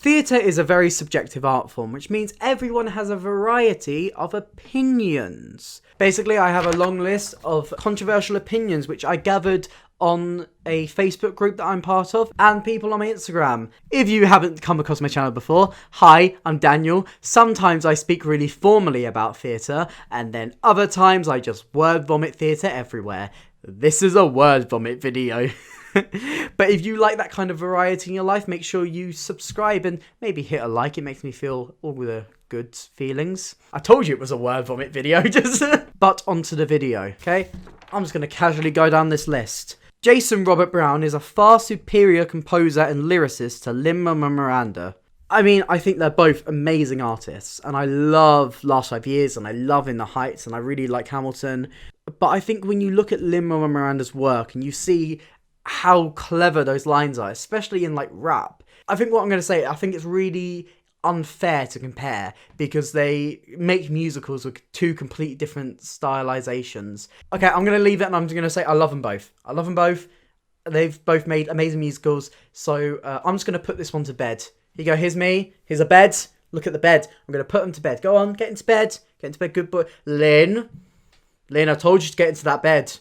Theatre is a very subjective art form, which means everyone has a variety of opinions. Basically, I have a long list of controversial opinions which I gathered on a Facebook group that I'm part of, and people on my Instagram. If you haven't come across my channel before, hi, I'm Daniel. Sometimes I speak really formally about theatre, and then other times I just word vomit theatre everywhere. This is a word vomit video. But if you like that kind of variety in your life, make sure you subscribe and maybe hit a like. It makes me feel all the good feelings. I told you it was a word vomit video, just but onto the video, okay? I'm just going to casually go down this list. Jason Robert Brown is a far superior composer and lyricist to Lin-Manuel Miranda. I mean, I think they're both amazing artists, and I love Last 5 Years, and I love In the Heights, and I really like Hamilton. But I think when you look at Lin-Manuel Miranda's work and you see how clever those lines are, especially in like rap, I think what I'm going to say, I think it's really unfair to compare because they make musicals with two completely different stylizations. Okay, I'm going to leave it and I'm just going to say I love them both. I love them both. They've both made amazing musicals. So I'm just going to put this one to bed. Here you go. Here's me. Here's a bed. Look at the bed. I'm going to put them to bed. Go on, get into bed. Get into bed. Good boy. Lynn, I told you to get into that bed.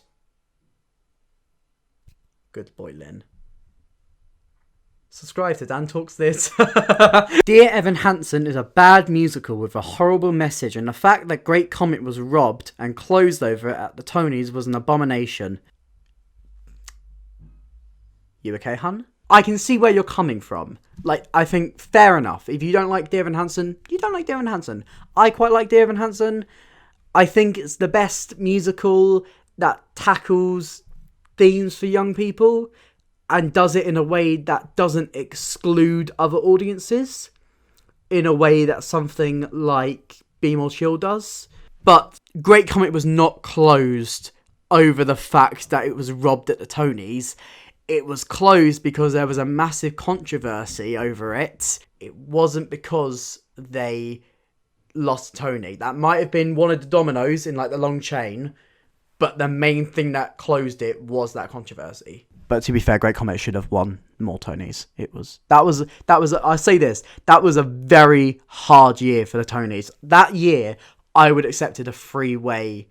Good boy, Lynn. Subscribe to Dan Talks This. Dear Evan Hansen is a bad musical with a horrible message, and the fact that Great Comet was robbed and closed over it at the Tonys was an abomination. You okay, hun? I can see where you're coming from. Like, I think fair enough. If you don't like Dear Evan Hansen, you don't like Dear Evan Hansen. I quite like Dear Evan Hansen. I think it's the best musical that tackles themes for young people and does it in a way that doesn't exclude other audiences, in a way that something like Be More Chill does. But Great Comet was not closed over the fact that it was robbed at the Tonys. It was closed because there was a massive controversy over it. It wasn't because they lost Tony. That might have been one of the dominoes in like the long chain, but the main thing that closed it was that controversy. But to be fair, Great Comet should have won more Tonys. That was I say this, that was a very hard year for the Tonys. That year, I would have accepted a three-way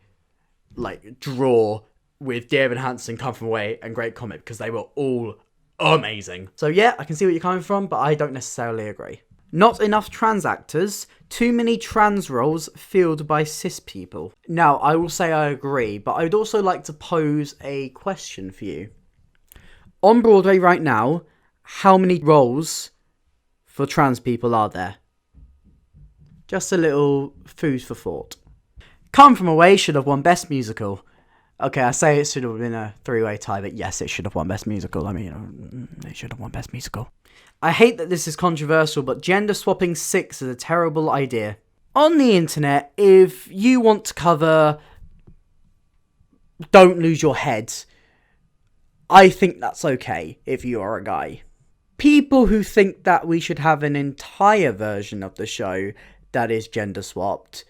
like draw with Dear Evan Hansen, Come From Away, and Great Comet because they were all amazing. So yeah, I can see where you're coming from, but I don't necessarily agree. Not enough trans actors, too many trans roles filled by cis people. Now, I will say I agree, but I would also like to pose a question for you. On Broadway right now, how many roles for trans people are there? Just a little food for thought. Come From Away should have won Best Musical. Okay, I say it should have been a three-way tie, but yes, it should have won Best Musical. I mean, it should have won Best Musical. I hate that this is controversial, but gender swapping 6 is a terrible idea. On the internet, if you want to cover Don't Lose Your Head, I think that's okay if you are a guy. People who think that we should have an entire version of the show that is gender swapped,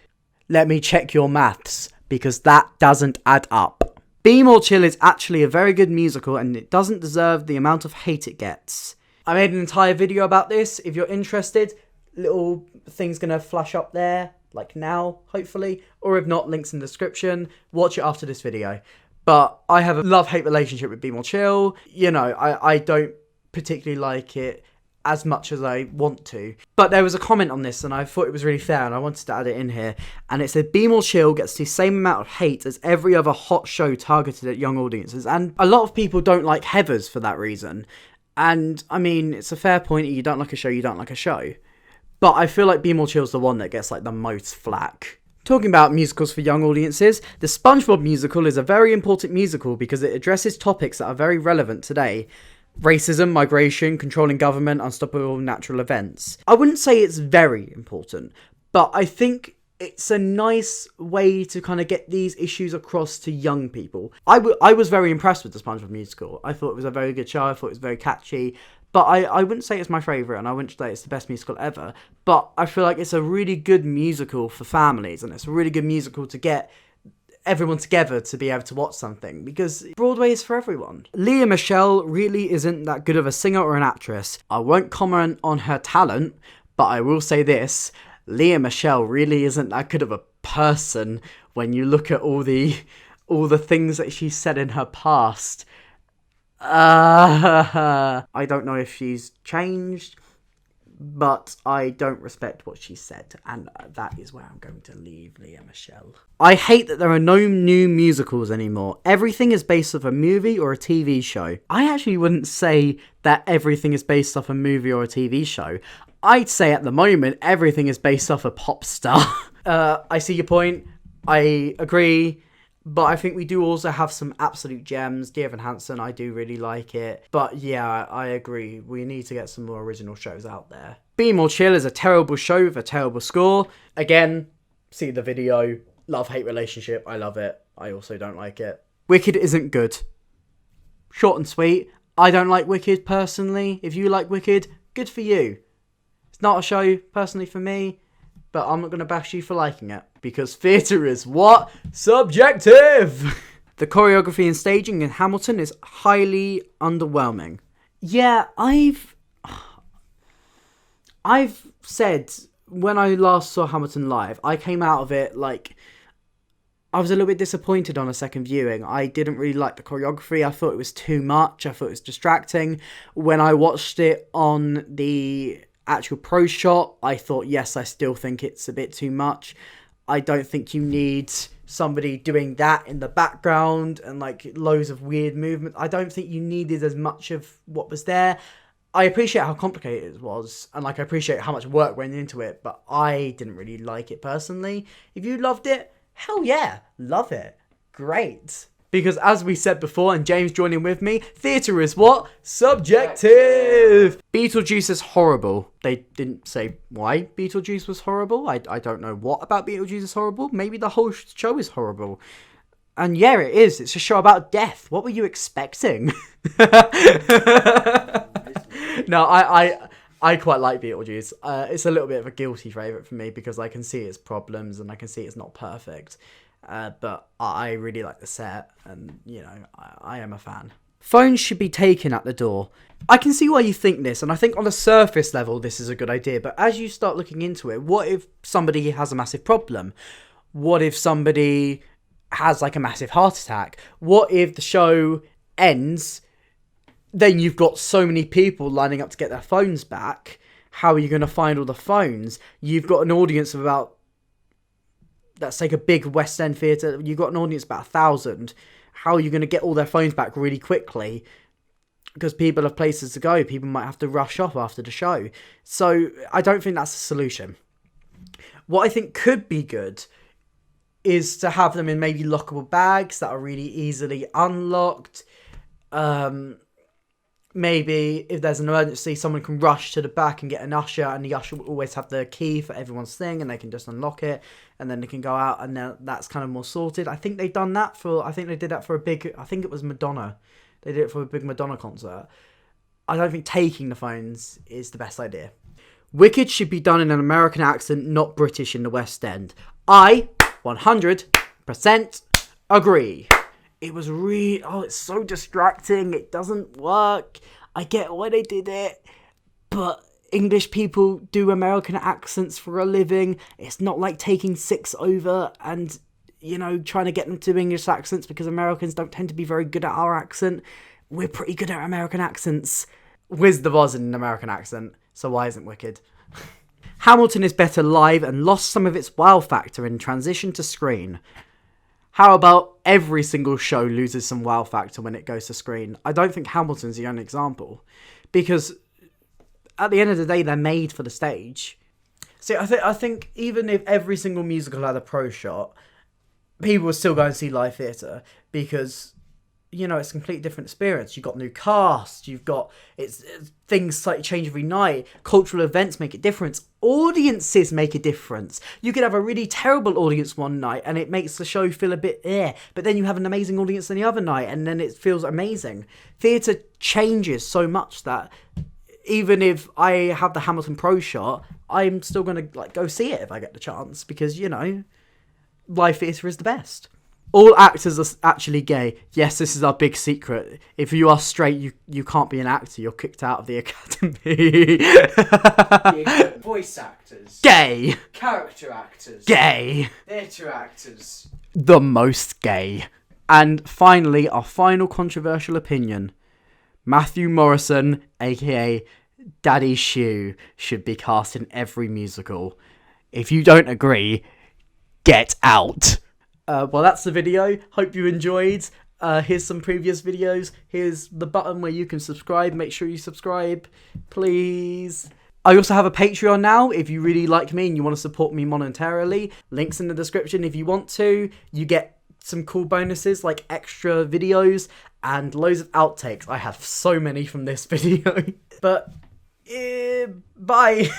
let me check your maths, because that doesn't add up. Be More Chill is actually a very good musical and it doesn't deserve the amount of hate it gets. I made an entire video about this. If you're interested, little thing's going to flash up there, like now, hopefully. Or if not, links in the description. Watch it after this video. But I have a love-hate relationship with Be More Chill. You know, I don't particularly like it as much as I want to. But there was a comment on this and I thought it was really fair and I wanted to add it in here. And it said, Be More Chill gets the same amount of hate as every other hot show targeted at young audiences. And a lot of people don't like Heathers for that reason. And, I mean, it's a fair point. You don't like a show, you don't like a show. But I feel like Be More Chill's the one that gets, like, the most flack. Talking about musicals for young audiences, the SpongeBob musical is a very important musical because it addresses topics that are very relevant today. Racism, migration, controlling government, unstoppable natural events. I wouldn't say it's very important, but I think it's a nice way to kind of get these issues across to young people. I was very impressed with the SpongeBob musical. I thought it was a very good show. I thought it was very catchy. But I wouldn't say it's my favourite, and I wouldn't say it's the best musical ever. But I feel like it's a really good musical for families, and it's a really good musical to get everyone together to be able to watch something, because Broadway is for everyone. Leah Michele really isn't that good of a singer or an actress. I won't comment on her talent, but I will say this: Leah Michele really isn't that good of a person when you look at all the things that she said in her past. I don't know if she's changed, but I don't respect what she said, and that is where I'm going to leave Leah Michele. I hate that there are no new musicals anymore. Everything is based off a movie or a TV show. I actually wouldn't say that everything is based off a movie or a TV show. I'd say at the moment, everything is based off a pop star. I see your point. I agree. But I think we do also have some absolute gems. Dear Evan Hansen, I do really like it. But yeah, I agree. We need to get some more original shows out there. Be More Chill is a terrible show with a terrible score. Again, see the video. Love-hate relationship. I love it. I also don't like it. Wicked isn't good. Short and sweet. I don't like Wicked personally. If you like Wicked, good for you. It's not a show personally for me, but I'm not going to bash you for liking it, because theatre is what? Subjective! The choreography and staging in Hamilton is highly underwhelming. Yeah, I've said, when I last saw Hamilton live, I came out of it like, I was a little bit disappointed on a second viewing. I didn't really like the choreography. I thought it was too much. I thought it was distracting. When I watched it on the actual pro shot, I thought, yes, I still think it's a bit too much. I don't think you need somebody doing that in the background and like loads of weird movement. I don't think you needed as much of what was there. I appreciate how complicated it was, and like I appreciate how much work went into it, but I didn't really like it personally. If you loved it, hell yeah, love it. Great. Because as we said before, and James joining with me, theatre is what? Subjective! Beetlejuice is horrible. They didn't say why Beetlejuice was horrible. I don't know what about Beetlejuice is horrible. Maybe the whole show is horrible. And yeah, it is. It's a show about death. What were you expecting? No, I quite like Beetlejuice. It's a little bit of a guilty favourite for me because I can see its problems and I can see it's not perfect. But I really like the set, and, you know, I am a fan. Phones should be taken at the door. I can see why you think this, and I think on a surface level this is a good idea, but as you start looking into it, what if somebody has a massive problem? What if somebody has, like, a massive heart attack? What if the show ends, then you've got so many people lining up to get their phones back? How are you going to find all the phones? You've got an audience of about, let's take a big West End theatre, you've got an audience of about 1,000. How are you going to get all their phones back really quickly? Because people have places to go. People might have to rush off after the show. So I don't think that's a solution. What I think could be good is to have them in maybe lockable bags that are really easily unlocked. Maybe if there's an emergency, someone can rush to the back and get an usher, and the usher will always have the key for everyone's thing, and they can just unlock it, and then they can go out, and then that's kind of more sorted. I think they've done that I think they did that for a big, I think it was Madonna. They did it for a big Madonna concert. I don't think taking the phones is the best idea. Wicked should be done in an American accent, not British in the West End. I 100% agree. It was really, it's so distracting. It doesn't work. I get why they did it, but English people do American accents for a living. It's not like taking 6 over and, you know, trying to get them to English accents, because Americans don't tend to be very good at our accent. We're pretty good at American accents. Wizard of Oz in an American accent, so why isn't Wicked? Hamilton is better live and lost some of its wow factor in transition to screen. How about every single show loses some wow factor when it goes to screen? I don't think Hamilton's the only example, because at the end of the day, they're made for the stage. See, I think even if every single musical had a pro shot, people would still go and see live theatre, because, you know, it's a completely different experience. You've got new cast, it's things slightly change every night, cultural events make a difference, audiences make a difference. You could have a really terrible audience one night and it makes the show feel a bit but then you have an amazing audience the other night and then it feels amazing. Theatre changes so much that even if I have the Hamilton pro shot, I'm still going to go see it if I get the chance, because, you know, live theatre is the best. All actors are actually gay. Yes, this is our big secret. If you are straight, you can't be an actor. You're kicked out of the academy. Voice actors. Gay. Character actors. Gay. Theatre actors. The most gay. And finally, our final controversial opinion. Matthew Morrison, aka Daddy Shoe, should be cast in every musical. If you don't agree, get out. Well, that's the video. Hope you enjoyed. Here's some previous videos. Here's the button where you can subscribe. Make sure you subscribe, please. I also have a Patreon now. If you really like me and you want to support me monetarily, links in the description if you want to. You get some cool bonuses like extra videos and loads of outtakes. I have so many from this video. But, bye.